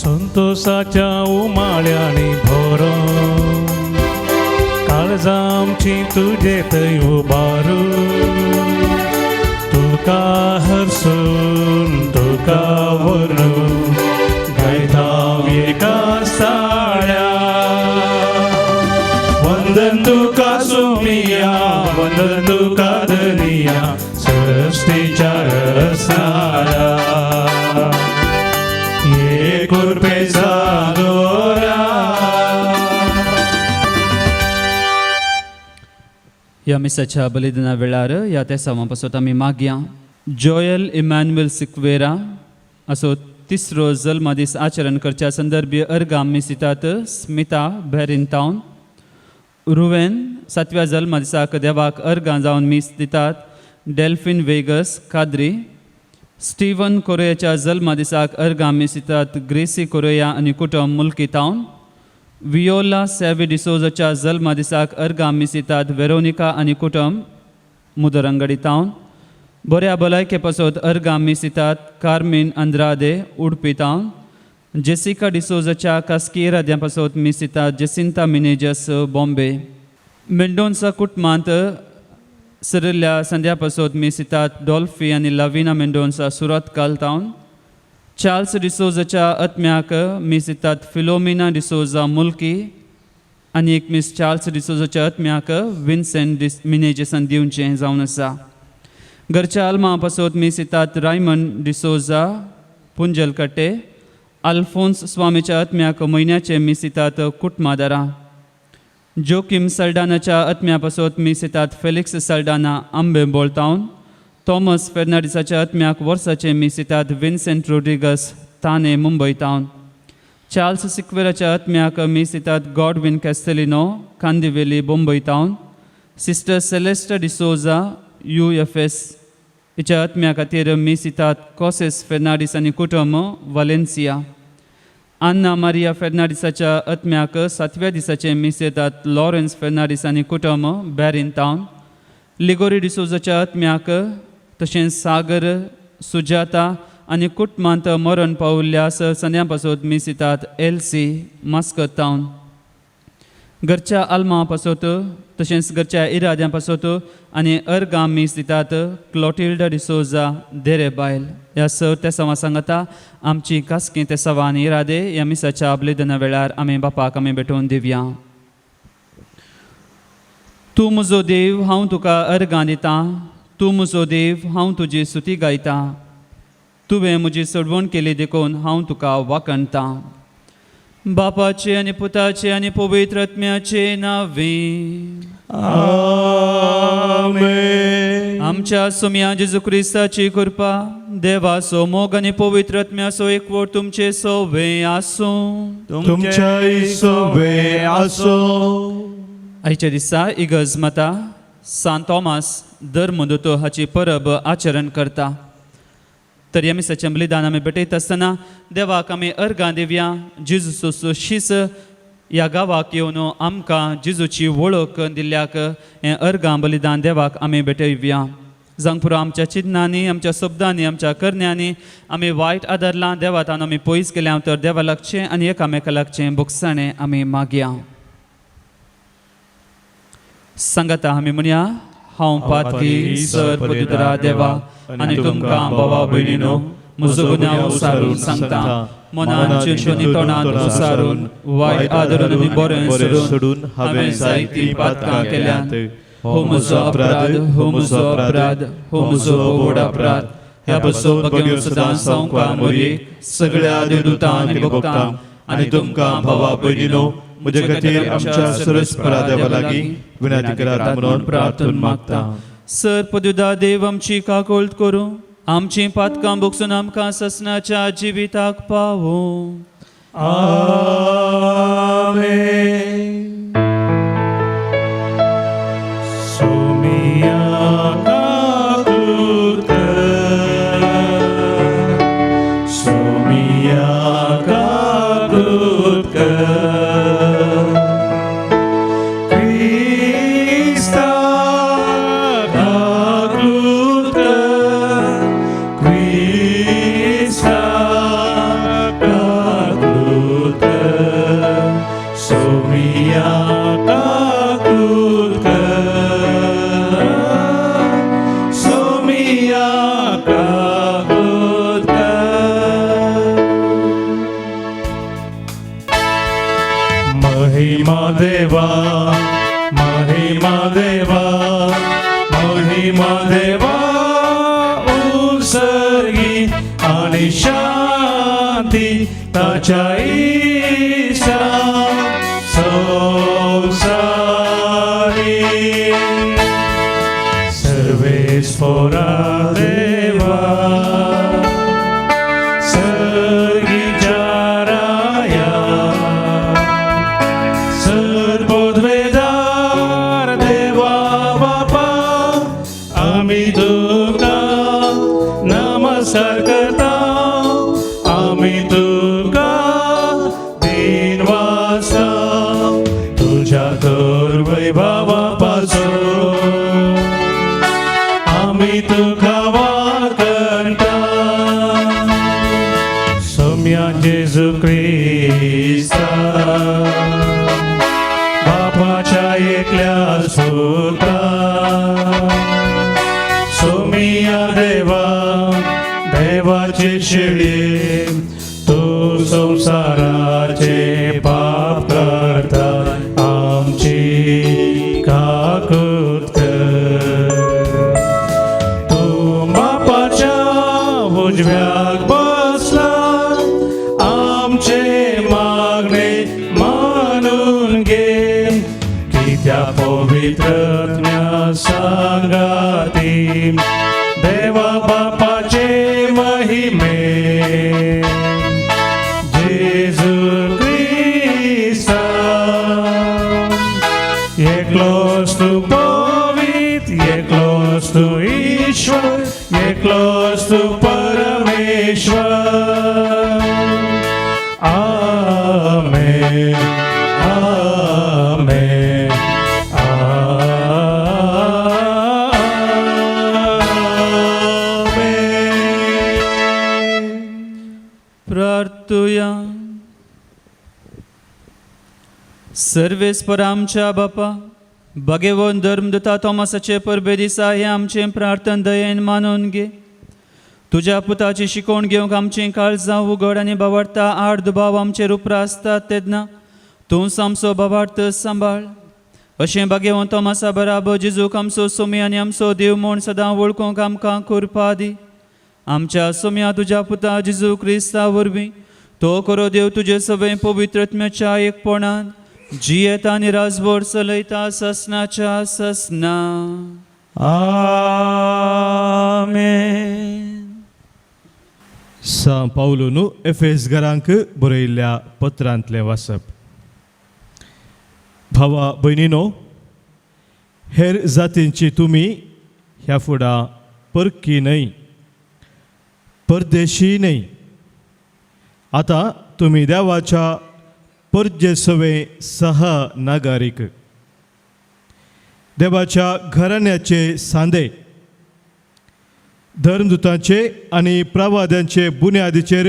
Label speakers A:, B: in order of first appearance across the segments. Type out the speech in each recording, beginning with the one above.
A: संतोषाच्या उमाळ्याने भरून काळजा आमची तुझेत उभारू तुका हरसून तुका वरून गायता एका साळ्या वंदन तुका सुमिया वंदन तुका धनिया सृष्टीच्या रसाळ्या ये कृपेचा दोरा.
B: ह्या मिसाच्या बलिदाना वेळार ह्या त्या सवां आमी मागया. जोयल इमॅन्युएल सिक्वेरा असो तिसरो जल्म दीस आचरण करच्या संदर्भी अर्ग आमी सितात. स्मिता बेरिन टावन रुवेन 7व्या जल्म दिसाक देवाक अर्गां जावन मीस दितात. डेल्फिन वेगस काद्री स्टीवन कोरेयाच्या जल्म दिसाक अर्गां मीस दितात. ग्रेसी कोरेया आनी कुटुंब मुल्की टावन वियोला सॅवी डिसोजाच्या जल्म दिसाक अर्गां मीस दितात. वेरोनिका आनी कुटुंब मुदरंगडी टावन बऱ्या भलायके पासत अर्गां मीस दितात. कार्मिन अंद्रादे उडपी टावन जेसिका डिसोजाच्या कास्किराद्या पासत मीस दितात. जेसिंता मिनेजस बॉम्बे मेंडोन्सा कुटुंबांत सरिल्ल्या संध्या पासत मीस दितात. डॉल्फी आनी लाविना मेंडोन्सा सुरत काल टावन चार्ल्स डिसोजाच्या आत्म्याक मीस दितात. फिलोमिना डिसोजा मुल्की आनी एक मीस चार्ल्स डिसोजाच्या आत्म्याक विन्सेंट मिनेजेसान दिवचें जावन आसा. घरच्या आल्मा पासत मीस दितात. रायमंड डिसोजा पुंजलकट्टे आल्फोन्स स्वामीच्या आत्म्याक म्हयन्याचे मीस दितात. कुटमादारा जोकिम सल्डानाच्या आत्म्या पासत मीस दितात. फेलिक्स सल्डाना आंबे बोलतावन थॉमस फेर्नांडिसाच्या आत्म्याक वर्साचे मीस दितात. विन्सेंट रोड्रिगस ताने मुंबय टावन चार्ल्स सिक्वेराच्या आत्म्याक मीस दितात. गॉडविन कॅस्टेलिनो कांदिवेली मुंबय टावन सिस्टर सेलेस्टा डिसोजा UFS हिच्या आत्म्या खातीर मीस दितात. कॉसेस फेर्नांडीस आनी कुटुंब वालेन्सिया आन्ना मारिया फेर्नांडिसाच्या आत्म्याक 7व्या दिसाचे मीस दितात. लॉरेन्स फेर्नांडीस आनी कुटुंब बॅरिन टावन लिगोरी डिसोजाच्या आत्म्याक तशेंच सागर सुजाता आनी कुटुंबांत मरण पावल्ल्यास सन्या पासत मीस दितात. LC मास्कत टावन घरच्या आल्मा पासत तशेंच घरच्या इराद्या पासत आनी अर्गां मीस दितात. क्लॉटिल्डा डिसोजा देरेबायल ह्या त्या सवा सांगता आमची कास्की ते सवा आनी इरादे ह्या मिसाच्या बलिदाना वेळार आमी बापाक आमी भेटोवन दिवया. तूं म्हजो देव हांव तुका अर्गां दितां. तूं म्हजो देव हांव तुजी स्तुती गायतां. तुवें म्हजी सोडवण केली देखून हांव तुका वाखणटां. बापाचे आनी पुताचे आनी पवित्र आत्म्याचे नांवे
C: आमेन.
B: आमच्या सोम्या जेजू क्रिस्ताची कृपा देवाचो मोग आनी पवित्र आत्म्याचो एकवट तुमचे सोवे आसूं.
C: तुमच्याय सोबे आसो.
B: आयच्या दिसा इगर्ज माता सांत थॉमास दर मुदतो हाची परब आचरण करता. तर ह्या मिसाचें बलिदान आमी भेटयत आसतना देवाक आमी अर्गां दिवया. जेजूचो शीस ह्या गांवाक येवन आमकां जेजूची वळख दिल्ल्याक हें अर्गां बलिदान देवाक आमी भेटयवया. जांक पुरो आमच्या चिंतनांनी आमच्या शब्दांनी आमच्या करण्यांनी आमी वायट आदारलां देवातान आमी पयस केल्या तर देवा लागचें आनी एकामेका लागचें बुकसाणें आमी मागया. सांगाता आमी म्हणया हांव पातकी सर पवित्रा देवा आनी तुमकां भावा भयणीनो म्हजो गुन्यांव उसारून सांगता. मनान चिंतून तोंडान उसारून वायट आदरून आनी बरें सोडून हांवें जायतीं पातकां केल्यांत. हो म्हजो अपराध हो म्हजो अपराध हो म्हजो व्हड अपराध. ह्या बसो बगेवन सदां सांगपाक मोरयेक सगळ्या देवदूतां आनी भक्तांक आनी तुमकां भावा भयणीनो म्हजे खातीर आमच्या सरस्परा देवा लागीं विनंती करात म्हणून प्रार्थना मागता. सर पदुदा देव आमची काकोळट करूं आमची पातकां भोगसून आमकां ससनाच्या जिविताक पावो.
C: आमेन.
A: सोमिया काकूत कर, सोमिया काकूत कर.
C: Krista, महिमा देवा महिमा देवा महिमा देवा उत्सर्गी आणि शांती ताच्या ईशा संसारी सर्वेश्वरा देवा सर्गीच्या राया सर्वोद्वेदार देवा बापा आम्ही तुका नमस्कार करता आम्ही तुका दिनवासा तुझ्या तर वैभवापासून आम्ही तुका वाकणता सौम्या जेजू ख्रिस्ता बापाच्या एकल्या सुता सौम्या देवा देवाचे शेळी तू संसाराचे पाप करता आमची काकूत कर तू बापाच्या उजव्याक बसला आमचे मागणे मानून घे की त्या पवित्रज्ञा सांगाती देवा बापाचे महिमे जेजू ख्रिस्ता एकलोस तू पवित्र एकलोस तू ईश्वर एकलोस तू परमेश्वर आमेन आमेन
B: प्रार्थुया सर्वेस्पर आमच्या बापा भगवंत धर्मदूता थॉमसाचे परबे दिसा हे आमचे प्रार्थना दयेन मानून घे तुझ्या पुताची शिकवण घेवंक आमची काळजां उगड आनी बाबार्था आड दुबाव आमचेर उपरासतात तेन्ना तूं आमचो बाबार्थ सांबाळ अशें भगवंत थॉमसा बराबर जेजूक आमचो सोमी आनी आमचो देव म्हूण सदां वळखूंक आमकां कृपा दी आमच्या सोम्या तुझ्या पुता जेजू ख्रिस्ता वरवीं तो करो देव तुजे सगळे पवित्रत्म्याच्या एकपणान जियेता आनी राजभर चलयता ससनाच्या ससना
C: आमेन सा पावलोनु एफेसकारांक बरयल्ल्या पत्रांतलें वाचप भावा भयणीनो हेर जातींची तुमी ह्या फुडा परकी न्हय परदेशी न्हय आतां तुमी देवाच्या परजेसवे सह नागरीक देवाच्या घराण्याचे सांदे धर्मदुतांचे आनी प्रवाद्यांचे बुन्यादीचेर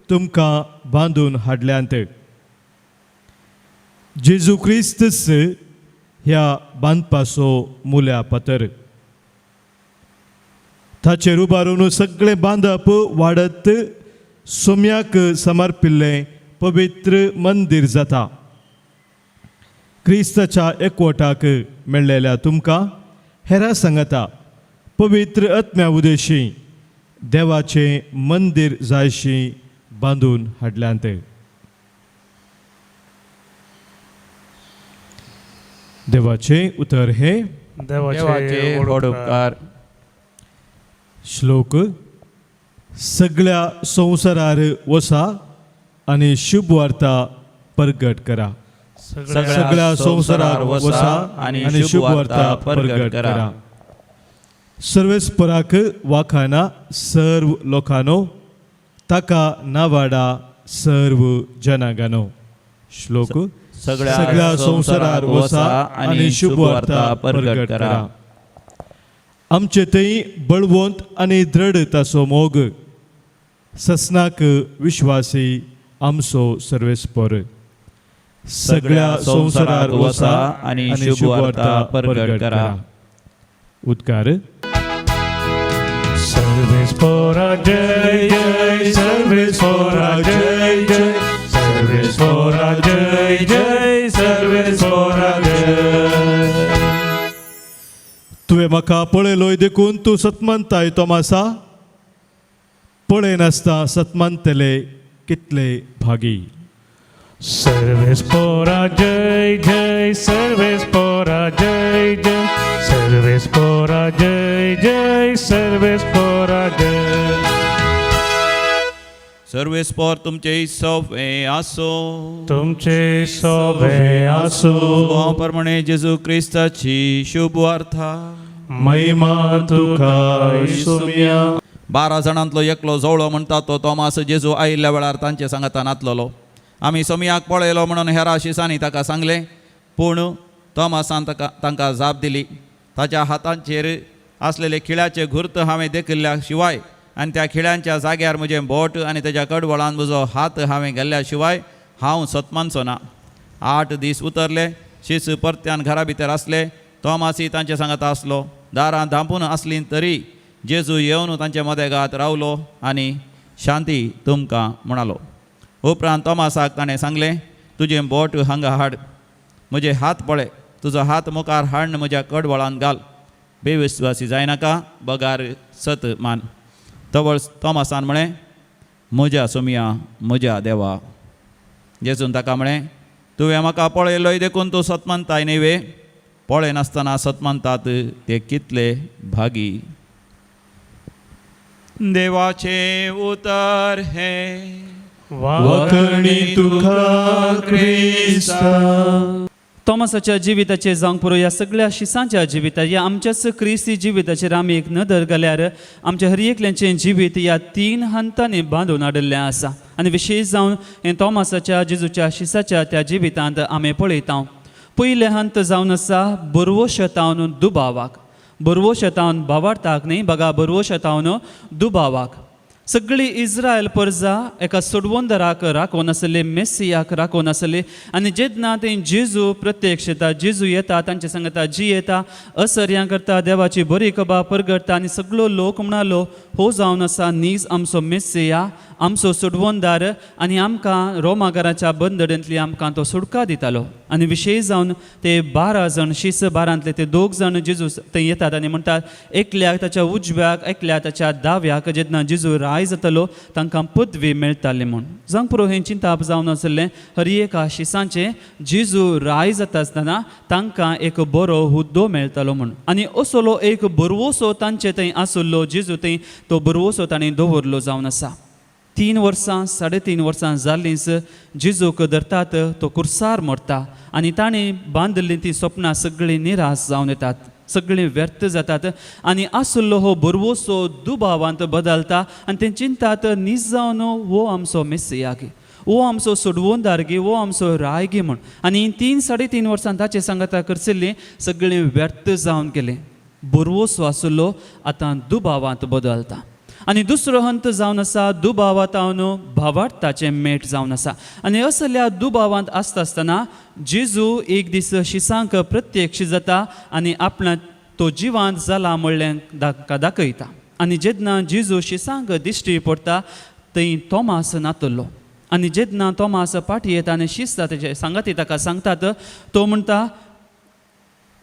C: तुमकां बांदून हाडल्यांत जेजू क्रिस्तस ह्या बांदपाचो मुल्या पातर ताचेर उबारून सगळे बांदप वाडत सोम्याक समर्पिल्लें पवित्र मंदिर जाता क्रिस्ताच्या एकवटाक मेळ्ळेल्या तुमकां हेरां सांगता पवित्र आत्म्या उदेशी देवाचें मंदिर जायशी बांदून हाडल्यांत देवाचें उतर हे
D: देवाचे उपकार
C: श्लोक सगळ्या संवसारार वसा आनी शुभ वार्ता प्रगट करा सगळ्या संवसारार वसा आनी शुभ वार्ता प्रगट करा सर्वेस्पराक वाखाना सर्व लोकांनो ताका नावाडा सर्व जनांगानो श्लोक सगळ्या संवसारार वसा आनी शुभ वार्ता प्रगट करा आमचे थंय बळवंत आनी दृढ ताचो मोग ससनाक विश्वासी आमचो सर्वेस्पर सगळ्या संवसारार वसा आनी शुभ वार्ता प्रगट करा उद्गार सर्वेस्परा जय जय सर्वेस्परा जय जय सर्वेस्परा जय जय सर्वे म्हाका पळयलोय देखून तूं सतमंताय तोमासा पळय नासता सतमंतले कितले भागी.
D: सर्वेस पोरा जय जय, सर्वेस पोरा जय जय, सर्वेस पोरा जय जय, सर्वेस पोरा जय.
E: सर्वेस्पोर तुमचे सवे आसो.
D: तुमचे सोबे आसो.
E: प्रमाणे जेजू क्रिस्ताची शुभ वार्ता.
C: महिमा तुका सोम्या.
E: 12 जाणांतलो एकलो जवळो म्हणटा तो तोमास जेजू आयिल्ल्या वेळार तांचे सांगाता नातलोलो. आमी सोमयाक पळयलो म्हणून हेरा शिसांनी ताका सांगले, पूण तोमासान तांकां जाप दिली, ताच्या हातांचेर आसलेले खिळ्याचे घुर्त हांवें देखिल्ल्या शिवाय आनी त्या खिळ्यांच्या जाग्यार म्हजें बोट आनी तेज्या कडवळान म्हजो हात हांवें घाल्ल्या शिवाय हांव सतमानचो ना. 8 दीस उतरले. शीस परत्यान घरा भितर आसले. तोमासी तांचे सांगाता आसलो. दारां धांपून आसली तरी जेजू येवन तांचे मदेगांत रावलो आनी शांती तुमकां म्हणालो. उपरांत तोमासाक ताणें सांगलें, तुजें बोट हांगा हाड, म्हजे हात पळय, तुजो हात मुखार हाडून म्हज्या कडवळान घाल. बेविस्वासी जायनाका, बगार सत मान. तोमासान म्हळें, म्हज्या सोमया, म्हज्या देवा. जेजून ताका म्हळें, तुवें म्हाका पळयलोय देखून तूं सतमंताय न्हय. पळय नासतना सतमंतात ते कितले भागी. देवाचे उतर हे
C: वखणी तुका क्रिस्ता.
B: तोमासाच्या जिविताचे जावंक पुरो ह्या सगळ्या शिसांच्या जिविता या आमच्याच क्रिस्ती जिविताचेर आमी एक नदर घाल्यार आमच्या हर एकल्यांचें जिवीत ह्या 3 हंतांनी बांदून हाडिल्लें आसा. आनी विशेश जावन हे तोमासाच्या जेजूच्या शिसाच्या त्या जिवितांत आमी पळयता. पयलें हंत जावन आसा बरवो शेतावन दुबावाक. बरवो शेतावन भावार्थाक न्ही, बगा बरवो शेतावन दुबावाक. सगळी इस्रायल परजा एका सोडवंदराक राखून आसली, मेस्सियाक राखून आसली. आनी जेन्ना थंय जेजू प्रत्यक्ष येता, जेजू येता, तांचे सांगता जी येता, असर्यां करता, देवाची बरी खबर परगडटा. आनी सगळो लोक म्हणालो, हो जावन आसा नीज आमचो मेस्सिया, आमचो सोडवंदार, आनी आमकां रोमागाराच्या बंदडेंतली आमकां तो सुटका दितालो. आनी विशेश जावन ते 12 जण, शीस 12 ते 2 जण जेजू थंय येतात आनी म्हणटात, एकल्याक ताच्या उजव्याक, एकल्याक ताच्या दाव्याक जेन्ना जेजू राय जातलो तांकां पदवी मेळटाली म्हूण. जावंक पुरो हें चिंताप जावन आसलें हर एका शिसांचें, जेजू राय जाता आसतना तांकां एक बरो हुद्दो मेळटालो म्हूण. आनी असलो एक बरवोसो तांचे थंय आसलो. जेजू थंय तो बरवोसो तांणी दवरलो जावन आसा. 3 वर्सां 3.5 वर्सां जाल्लींच जेजूक धरतात, तो कुर्सार मरता. आनी ताणें बांदल्लीं तीं सपनां सगळीं निराश जावन येतात, सगळीं व्यर्थ जातात. आनी आसलो हो बरवोसो दुबावांत बदलता. आनी ते चिंतात, नीज जावन हो आमचो मेस्सिया गे, वो आमचो सोडवोंदार गे, वो आमचो राय गे म्हूण. आनी 3-3.5 वर्सां ताचे सांगाता करसिल्लीं सगळीं व्यर्थ जावन गेलीं. बरवोसो आसलो आतां दुबावांत बदलता. आनी दुसरो हंत जावन आसा दुबावांतावन भावार्थाचें मेट जावन आसा. आनी असल्या दुबावांत आसता आसतना जेजू एक दीस शिसांक प्रत्यक्ष जाता आनी आपणा तो जिवांत जाला म्हणलें दाखयता. आनी जेन्ना जेजू शिसांक दिश्टी पडटा थंय तोमास नातलो. आनी जेन्ना तोमास पाटी येता आनी शिस्ता तेजे सांगाती ताका सांगतात, तो म्हणटा,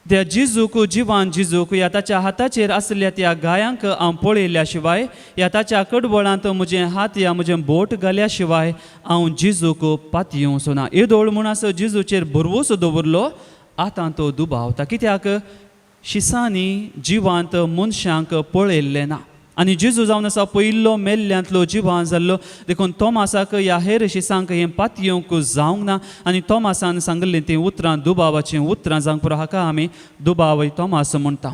B: त्या जेजूक, जिवान जेजूक, ह्या ताच्या हाताचेर आसलेल्या त्या गायांक हांव पळयल्या शिवाय, ह्या ताच्या कडबोळांत म्हजें हात या म्हजें बोट घाल्या शिवाय हांव जेजूक पातयेवचो ना. येदोळ म्हूण असो जेजूचेर बरवोसो दवरलो. आतां तो दुबावता, कित्याक शिसांनी जिवांत मनशांक पळयल्लें ना. आनी जेजू जावन आसा पयलो मेल्ल्यांतलो जिवान जाल्लो देखून तोमासाक ह्या हेर शिसांक हें पातयेवंक जावंक ना. आनी तोमासान सांगलें तीं उतरां दुबावाचीं उतरां जावंक पुरो हाका आमी दुबाव तोमास म्हणटा.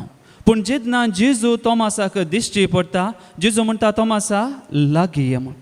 B: पूण जेन्ना जेजू तोमासाक दिश्टी पडटा, जेजू म्हणटा तोमासा लागीं ये म्हूण.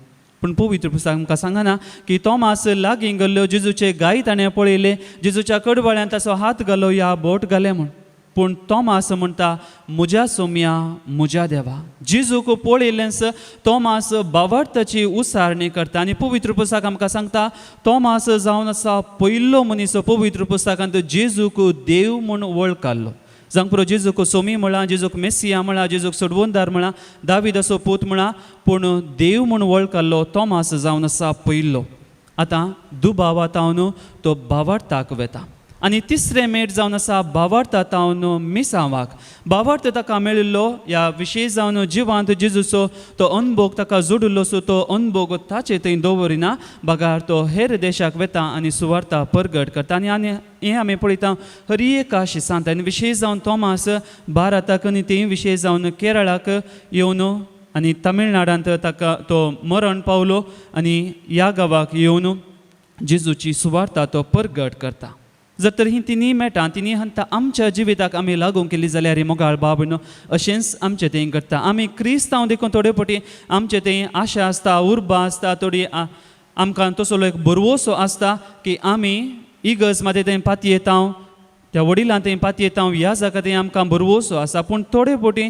B: पूण पवित्र पुस्तक आमकां सांगना की तोमास लागीं गेल्लो, जेजूचे गाय ताणें पळयले, जेजूच्या कडवळ्यांत ताचो हात घालो, ह्या बोट घाले म्हूण. पूण तोमास म्हणटा, म्हज्या सोम्या, म्हज्या देवा. जेजूक पळयलेंच तोमास भावार्थाची उसारणी करता. आनी पवित्र पुस्तक आमकां सांगता, तोमास जावन आसा पयलो मनीस पवित्र पुस्तकांत जेजूक देव म्हूण वळखलो. जावंक पुरो जेजूक सोमी म्हणा, जेजूक मेस्सिया म्हणा, जेजूक सोडवंदार म्हणा, दाविदाचो पूत म्हणा, पूण देव म्हूण वळखलो तोमास जावन आसा पयलो. आतां दुबावातावन तो भावार्थाक वेता. आनी तिसरें मेट जावन आसा भावार्थ तावन मिसावाक. भावार्थ ताका मेळिल्लो ह्या विशेष जावन जिवांत जेजूचो तो अनुभव ताका जोडिल्लो सो तो अनुभव ताचे थंय दवरिना, बगार तो हेर देशाक वेता आनी सुवार्ता परगट करता. आनी हें आमी पळयता हर एका शिसांत. आनी विशेष जावन तोमास भारताक आनी तें विशेष जावन केरळाक येवन आनी तमिळनाडांत ताका तो मरण पावलो आनी ह्या गांवाक येवन जेजूची सुवार्ता तो परगट करता. जर तर ही तिनी मेळटा तिनी हंता आमच्या जिविताक आमी लागू केली जाल्यार ही मोगाळ बाबनो अशेंच आमचें तें करता. आमी क्रिस्तांव देखून थोडे फावटी आमचें तें आशा आसता, उर्बा आसता, थोडी आमकां तसलो एक बरवोसो आसता की आमी इगर्ज मध्ये तें पाती येता, त्या वडिलां तें पाती येता, ह्या जागा तें आमकां बरवोसो आसा. पूण थोडे फावटी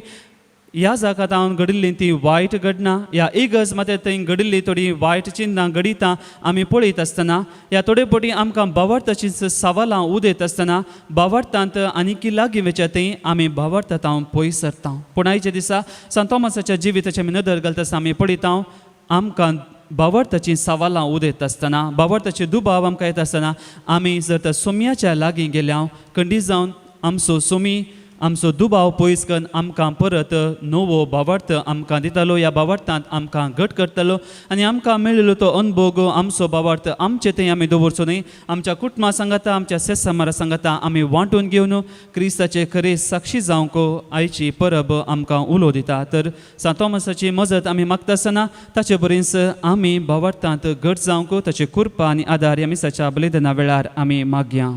B: ह्या जागात हांव घडिल्ली ती वायट घडना, ह्या इगर्ज मध्ये थंय घडिल्ली थोडी वायट चिन्नां घडिता आमी पळयत आसतना ह्या थोडे फावटी आमकां भावार्थाचीं सवालां उदेत आसतना भावार्थांत आनीक लागीं वेच्या थंय आमी भावार्थांत हांव पयस सरता. पूण आयच्या दिसा संत तोमासाच्या जिविताची आमी नदर घालता आसतना आमी पळयता आमकां भावार्थाचीं सवालां उदेत आसतना, भावार्थाचे दुबाव आमकां येता आसतना आमी जर तर सोम्याच्या लागीं गेल्या खंडीत जावन आमचो सोमी आमचो दुबाव पयस करून आमकां परत नवो भावार्थ आमकां दितालो, ह्या भावार्थांत आमकां घट करतलो आनी आमकां मेळिल्लो तो अनुभव आमचो भावार्थ आमचे थंय आमी दवरचो न्ही, आमच्या कुटुंबा सांगाता, आमच्या सेसामारा सांगाता आमी वांटून घेवन क्रिस्ताचे खरे साक्षी जावंक आयची परब आमकां उलो दिता. तर सांत तोमासाची मजत आमी मागता आसतना ताचे बरेंच आमी भावार्थांत घट जावंक ताचे कृपा आनी आदार आमी साच्या बलिदाना वेळार आमी मागया.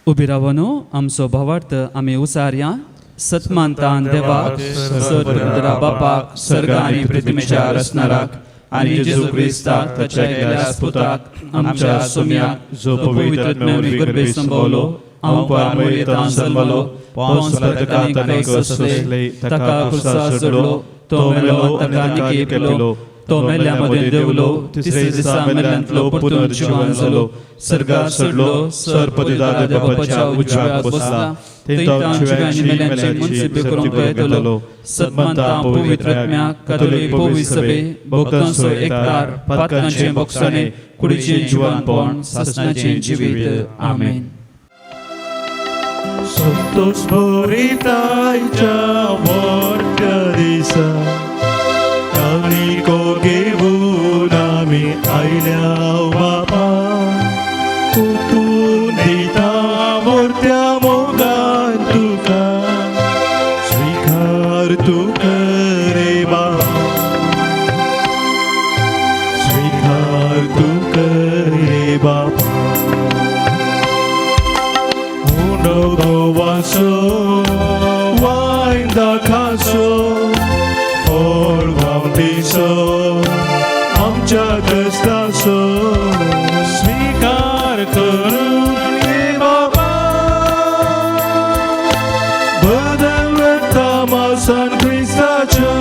B: उबी रावून आमचो भावार्थ आमी उसारया. सतमानतान देवाक, सर्वपुत्र बापाक, सर्गा आनी पृथ्वीच्या रचणाराक आनी जेजू क्रिस्ताक ताच्या एकल्या पुताक आमच्या सोम्याक जो पवित्र आत्म्यान गर्भे संभवलो, हांव पारमोयेतान जल्मलो, पोंस पिलातान अनेक असले, ताका क्रुसार चडलो, तो मेलो ताका निके केलो, तो मेल्या मदें देवलो, तिसरे दिसा मेल्यांतलो परतून जिवान जालो, सर्गार चडलो, सर्पदिदार बापाच्या उजव्याक बसला, थंय जिव्यांनी मेल्यांची मनसिबी करूंक येतलो. सतमानता पवित्र आत्म्याक, कातोलीक पवित्र सभे, भक्तांचो एककार, पातकांचें भोगसाणें, कुडीचें जिवानपण, सासणाचें जिवीत. आमेन.
A: संतोष भरितायच्या व्हडल्या दिसा काणिको घेवन आमी आयल्या बापा, उठून दिता मोरत्या मोगान तुका, स्वीकार तू करे बाबा, स्वीकार तू करे बाबा. वासो वायदा खासो दिसो आमच्या कष्टाचो स्वीकार करून ये बाबा, बदल तमासान क्रिस्ताच्या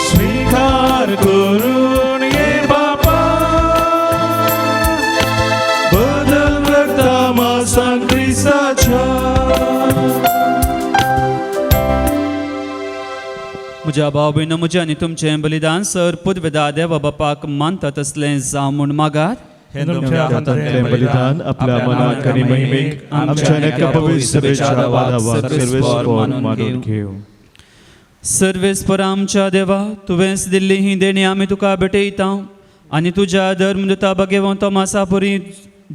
A: स्वीकार करून ये बाबा, बदल तमासान क्रिस्ताच्या.
B: म्हज्या भाव भयण म्हजें आनी तुमचें बलिदान सर पुदवेदा देवा बापाक मानतात तसलें जावं म्हूण मागात.
C: हे तुमच्या हातांतलें बलिदान आपल्या मनाक आनी महिमेक आमच्या एका पवित्र सभेच्या वादावाद सर्वेस्पर मानून घेव.
B: सर्वेस्पर आमच्या देवा, तुवेंच दिल्ली ही देणी आमी तुका भेटयता आनी तुज्या धर्मदुता भगेवं तोमासा परी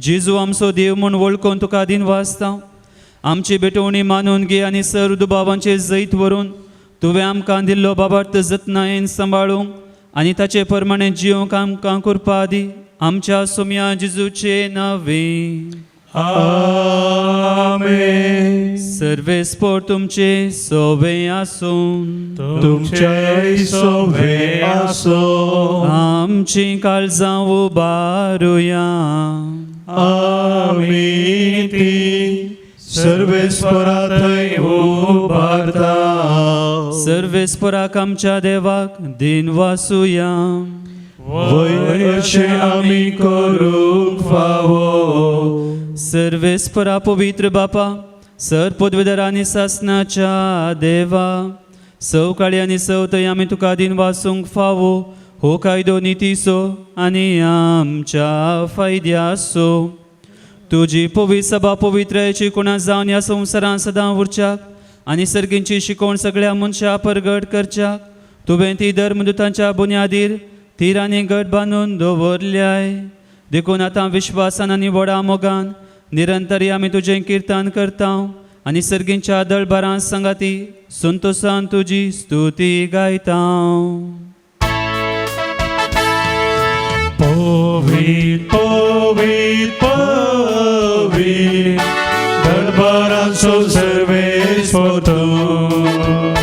B: जेजू आमचो देव म्हूण वळखून तुका दिन वाजता. आमची भेटवणी मानून घे आनी सर्व दुबावांचे जैत व्हरून तुवें आमकां दिल्लो बाबार्थ जतनायेन सांबाळूंक आनी ताचे प्रमाणे जिवंक आमकां कृपा दी. आमच्या सोम्या जेजूचे नांवे.
A: आमेन.
B: सर्वेस्पर तुमचे सोबे आसूं,
A: तुमचे सोबे आसो,
B: आमची काळजां उबारुया.
A: आमी ती सर्वेस्परा थंय उबारता.
B: सर्वेस्पराक आमच्या देवाक दिन वासुया.
A: वयर अशें आमी करूंक फावो.
B: सर्वेस्परा पवित्र बापा, सर पदवेदार आनी सासणाच्या देवा, सवकाळी आनी सवतय आमी तुका दिन वासूंक फावो. हो कायदो नितीसो आनी आमच्या फायद्यासो. तुजी पवित्र सभा पवित्रायची कोणा जावन ह्या संवसारांत सदां उरच्याक आनी सर्गींची शिकोवण सगळ्या मनशां परगट करच्याक तुवें ती धर्मदुतांच्या बुन्यादीर तीर आनी गट बांदून दवरल्याय. देखून आतां विश्वासान आनी व्हडा मोगान निरंतरी आमी तुजें किर्तन करता आनी सर्गींच्या दळबारां सांगाती संतोशान तुजी स्तुती गायता.
A: पवित्र पवित्र पवित्र दरबारांचो सर्वेस्वर तूं.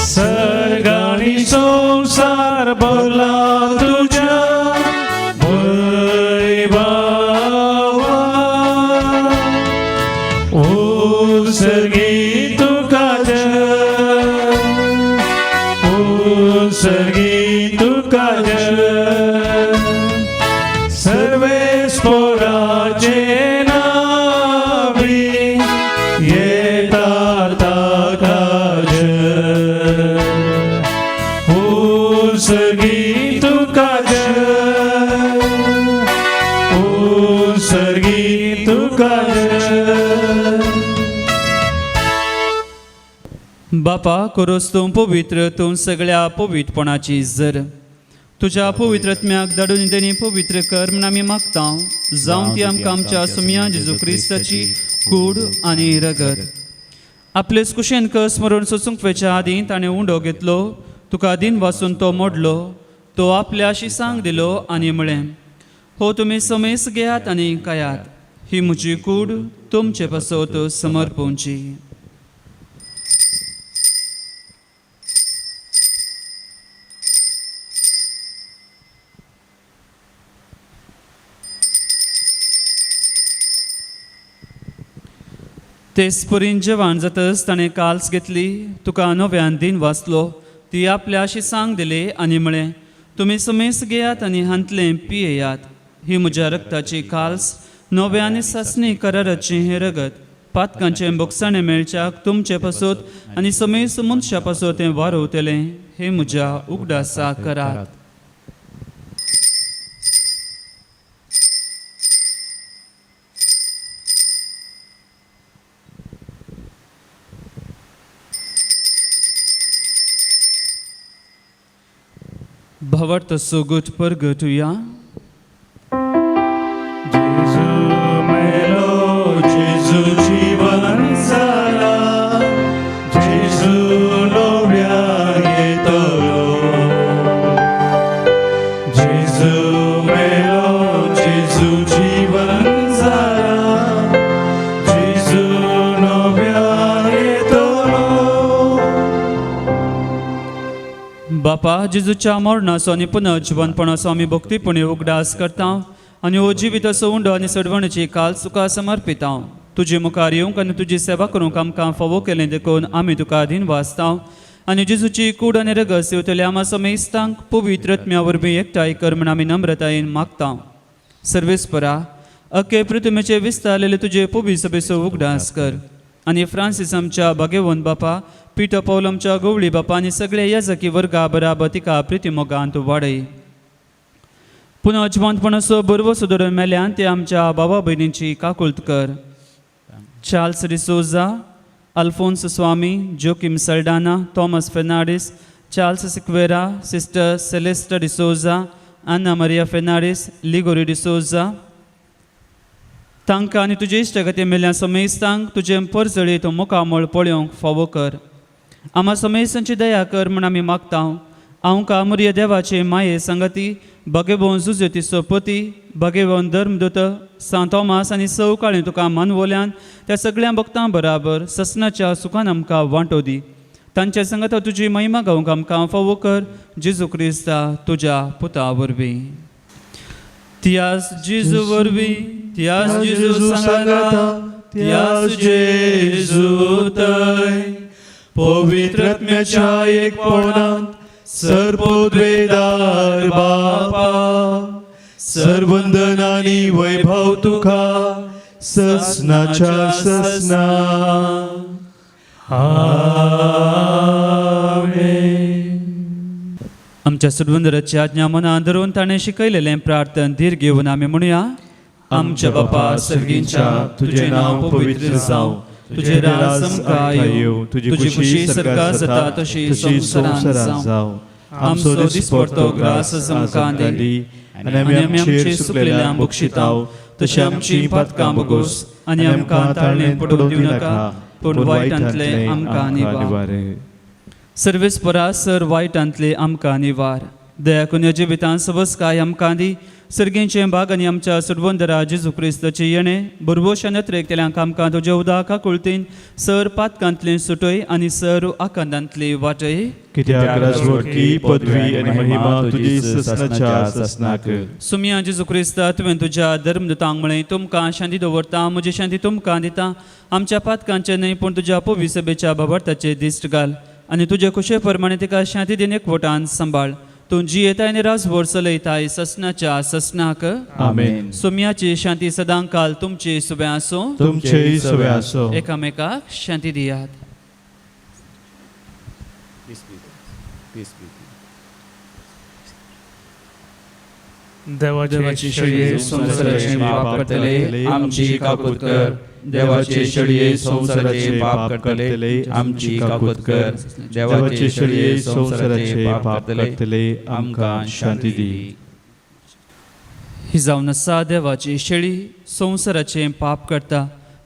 A: सर्ग आनी संवसार भरला तुज्या उत्सर्गी तुका जय, उत्सर्गी तुका जय. सर्वेस्पराचे नावी येता ताका जय. उत्सर्गी तुका जय, उत्सर्गी तुका जय.
B: बापा करोस तूं पवित्र तूं सगळ्या पवित्रपणाची जर तुज्या पवित्रत्म्याक धाडून तेणी पवित्र कर म्हण आमी मागता. जावं ती आमकां आमच्या सुमया जेजू क्रिस्ताची कूड आनी रगत. आपलेच कुशेन कस स्मरण सोसूंक वेच्या आदीं ताणें उंडो घेतलो, तुका दिन वाचून तो मोडलो, तो आपल्या शिसांक दिलो आनी म्हळें, हो तुमी समेस घेयात आनी खायात, ही म्हजी कूड तुमचे पासत समर्पोवची. तेच परीन जेवण जातच ताणें काल्स घेतली, तुका नव्यान दिन वाचलो, ती आपल्या शिसांक दिली आनी म्हळें, तुमी समेस घेयात आनी हांतलें पियेयात, ही म्हज्या रक्ताची काल्स नव्यान सासणी कराराचें हें रगत. पातकांचें बोगसाणें मेळच्याक तुमचे पासत आनी समेस मनशा पासत हें वारोवतलें, हे म्हज्या उगडासा करात. भवत सोगुट परगटुया.
A: जेजू मेलो, जेजू जीवन जाला, जेजू नव्यान येतलो. जेजू मेलो, जेजू जीवन जाला, जेजू नव्यान येतलो.
B: बापा जेजूच्या मरणाचो आनी पुनर्जीवनपणाचो आमी भक्तीपणी उगडास करता आनी हो जिवीत असो उंडो आनी सडवणीची काल तुका समर्पिता. तुजे मुखार येवंक आनी तुजी सेवा करूंक आमकां फावो केलें देखून आमी तुका दिन वाचता आनी जेजूची कूड आनी रगत येवतले आमा समेस्तांक पवित्रत्म्या वरवीं एकठांय कर म्हण आमी नम्रतायेन मागता. सर्वेस्परा अख्खे पृथ्वीचे विस्तारलेले तुजे पवित्र सभेचो उगडास कर आनी फ्रांसीस आमच्या भाग्यवन बापा, पिटर पौल आमच्या गवळी बापा आनी सगळे याजकी वर्गा बराबर तिका प्रिती मोगांत वाडय. पुनः अजमानपणाचो बरवो सुदारून मेल्यान ते आमच्या बाबा भयणींची काकुळट कर. Charles D'Souza, Alphonse Swami, Joachim Saldanha, Thomas Fernandes, Charles Sequeira, sister Celesta D'Souza, Ana Maria Fernandes, Liguori D'Souza, तांकां आनी तुजे इश्टगती मेल्या समेस्तांक तुजे परजळीत मोकामोळ पळोवंक फावो कर. आमा समेस्तांची दया कर म्हण आमी मागता. आमकां मुर्य देवाचे माये संगती, भगेभोवन जुजतीचो पती, भगेभोवन धर्मदूत सांत थॉमास आनी सवकाळी तुका मानवोल्यान त्या सगळ्या भक्तां बराबर ससनाच्या सुखान आमकां वांटो दी. तांचे संगत तुजी महिमा गावंक आमकां फावो कर. जेजू क्रिस्ता तुज्या पुता वरवीं. त्यास जेजू वरवीं, त्यास जेजू सांगाता, त्यास जेजू थंय
A: पवित्रत्म्याच्या एकपणांत सर्वोद्वेदार बापा, सर्वंदन आनी वैभव तुका ससनाच्या ससना. आमेन.
B: आमच्या सुडवंदराची आज्ञा मनांत धरून ताणें शिकयलेलें प्रार्थन धीर घेवन आमी म्हणुया. आमच्या बापा सर्गींच्या तुझे नाव पवित्र जावं, तुझे राज आमकां येवं, तुझी खुशी सरकार जाता तशी संवसारांत जावं. आमचो दिसपडतो ग्रास आमकां दी, आनी आमी आमचेर सुकलेल्या बक्षिताव, तशी आमची पातकां बगोस, आनी आमकां ताळणेंत पडूं दिवं नाका, पूण वायटांतले आमकां निवार. सर्वेस्परा सर वायटांतले आमकां निवार. दया करून जिवितांत सबसकाय आमकां दी. सर्गींचे भाग आनी आमच्या सुडवंदरा जेजू क्रिस्ताचे येणे बरवोशान केल्यांक आमकां तुज्या उदका कुळतीन सर पातकांतले सुटय आनी सर आकांतांतली वाटय.
C: कित्याक राजवटकी पदवी आनी महिमा तुजी ससनाच्या ससनाक.
B: सुमया जेजू क्रिस्ता तुवें तुज्या धर्मदूतांक म्हळें तुमकां शांती दवरता, म्हजी शांती तुमकां दिता. आमच्या पातकांचे न्हय पूण तुज्या पवित्र सभेच्या भावार्थाचे दिश्ट घाल आनी तुजे कुशे प्रमाणे तिका शांती दिन एकवटान सांबाळ. तूं जियेताय आनी राजभर चलयताय ससनाच्या ससनाक.
C: आमेन.
B: सुमयाची शांती सदां काल तुमची सुबे आसूं.
C: तुमचेय सवे आसो.
B: एकामेकाक शांती दियात.
D: देवाची
B: शेळये संवसाराचे पाप करतले आमची काकूत कर. देवाचे शेळये संवसाराचे पाप करतले आमची काकूत कर.
C: देवाचे शेळये संवसाराचे पाप करतले आमकां शांती दी.
B: ही जावन आसा देवाची शेळी संवसाराचे पाप करता.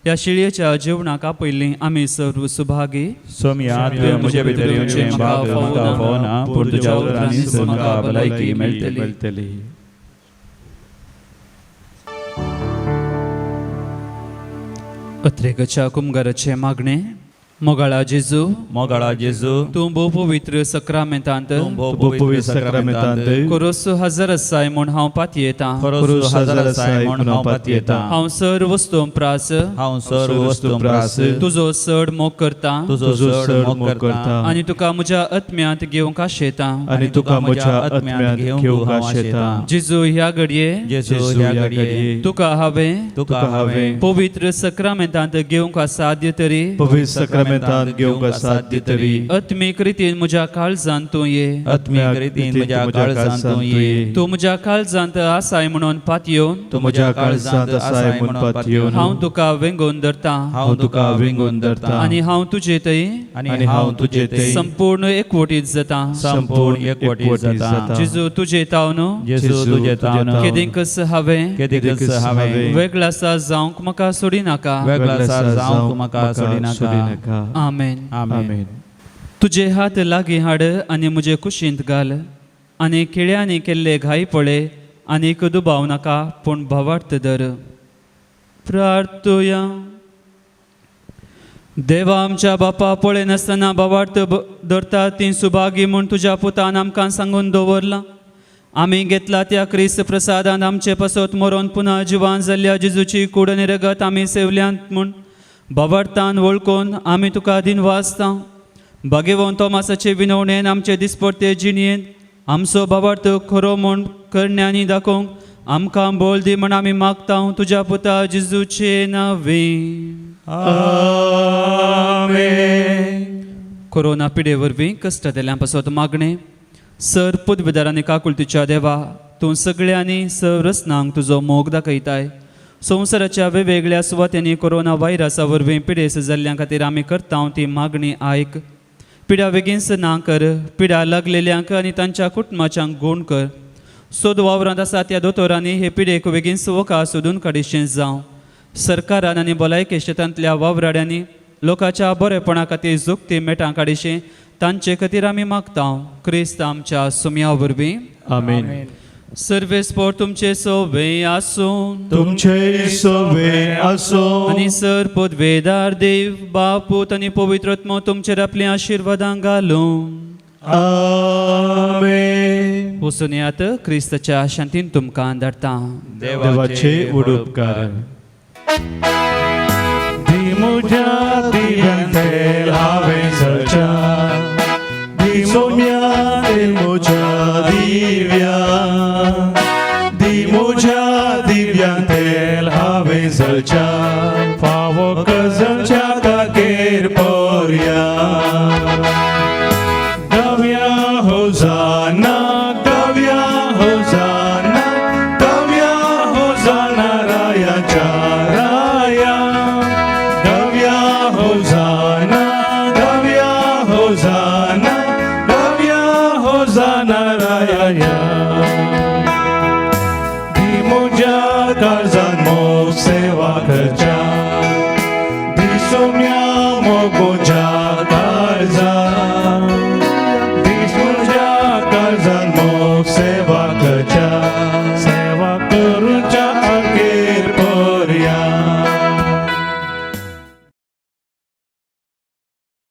B: ह्या शेळयेच्या जेवणाक पयलीं आमी सर्व सुभागी.
E: सोमया तुवें म्हजे भितर येवचें म्हाका फावना, पूण तुज्या उतरांनीच म्हाका भलायकी मेळटली.
B: अत्रेकच्या कुमगाराचे मागणे. मोगाळा जेजू,
E: मोगाळा जेजू,
B: तूं भोव पवित्र सक्रामेंतांत
C: पवित्र सक्रामेंतांत
B: कोरोस हजार आसाय म्हूण हांव पातयेतां.
E: खरोस हजार आसाय म्हूण हांव पातयेतां.
B: हांव सर्व वस्तू प्रास,
E: हांव सर्व वस्तू प्रास,
B: तुजो चड मोग करता
E: तुजो चड मोग करता.
B: आनी तुका म्हज्या आत्म्यांत घेवंक आशेतां.
C: आनी तुका म्हज्या आत्म्यांत घेवंक आशेतां.
B: जेजू ह्या घडये
E: जेजू ह्या घडये
B: तुका हांवें पवित्र सक्रामेंतांत घेवंक साध्य तरी
C: पवित्र सक्रामेंतांत घेवंक साध्य तरी
B: आत्मीक रितीन म्हज्या काळजांत तूं ये.
E: आत्मीक रितीन म्हज्या काळजांत तूं ये.
B: तूं म्हज्या काळजांत आसाय म्हणून पातयेवन
C: तूं म्हज्या काळजांत आसाय म्हूण पातयेवन
B: हांव तुका वेंगोवन धरतां.
E: हांव तुका वेंगोवन धरतां.
B: आनी हांव तुजे थंय
E: आनी हांव तुजे थंय
B: संपूर्ण एकवटीत जाता.
E: संपूर्ण एकवटीत जाता.
B: जेजू तुजे तावन
E: जेजू तुजे तावन
B: केदेंकस हांवें
E: हांवें
B: वेगळासा जावंक म्हाका सोडी नाका.
E: वेगळासा जावंक म्हाका सोडी नाका.
B: आमेन.
E: आमेन.
B: तुजे हात लागीं हाड आनी म्हजे कुशींत घाल आनी केळ्यांनी केल्ले घाई पळे आनीक दुबाव नाका पूण भावार्थ धर. प्रार्थोया. देवा आमच्या बापा पळय नासतना भावार्थ धरता ती सुभागी म्हूण तुज्या पुतान आमकां सांगून दवरलां. आमी घेतला त्या क्रिस्त प्रसादान आमचे पासत मरोन पुन्हा जिवान जाल्ल्या जेजूची कूड आनी रगत आमी सेवल्यांत म्हूण भावार्थान वळखून आमी तुका दिन वाचता. भाग्यवान तोमासाचे विनवणेन आमचे दिसपडते जिणयेन आमचो भावार्थ खरो म्हूण करण्यांनी दाखोवंक आमकां बोल दी म्हण आमी मागता तुज्या पुता जेजूचे नांवे. कोरोना पिडे वरवीं कश्ट देल्ल्यां पासत मागणे. सर पदवीदारांनी काकुळतीच्या देवा तूं सगळ्यांनी सरस्नांक तुजो मोग दाखयताय. संवसाराच्या वेगवेगळ्या सुवातांनी कोरोना व्हायरसा वरवीं पिडेस जाल्ल्यां खातीर आमी करता ती मागणी आयक. पिड्या बेगीनच ना कर. पिड्या लागलेल्यांक आनी तांच्या कुटुंबाच्यांक गूण कर. सोद वावरांत आसा त्या दोतोरांनी हे पिडेक बेगीनच वखा सोदून काडिशें जावं. सरकारान आनी भलायकी क्षेत्रांतल्या वावराड्यांनी लोकांच्या बरेपणा खातीर जुक्ती मेटां काडिशें तांचे खातीर आमी मागता. क्रिस्त आमच्या सुमया वरवीं.
C: आमेन.
B: सर्वेस्पोर तुमचे सोवे आसूं.
C: तुमचे सोवे आसो.
B: आनी सर पदवेदार देव बापूत आनी पवित्रत्म तुमचेर आपली आशिर्वादां घालूं.
C: आमेन.
B: वचून येयात. क्रिस्ताच्या शांतीन तुमकां धाडटा.
C: देवाचे उडोपकार.
D: दी म्हज्या दिव्यांतेल हांवें सळच्या. दी
C: सोम्या दे म्हज्या दिव्या. दी म्हज्या दिव्या तेल हांवें जळच्या. फावो कजळच्या काकेर पोरया. गव्या होजाना गव्या होजाना गव्या होजाना राया
D: जाणारा या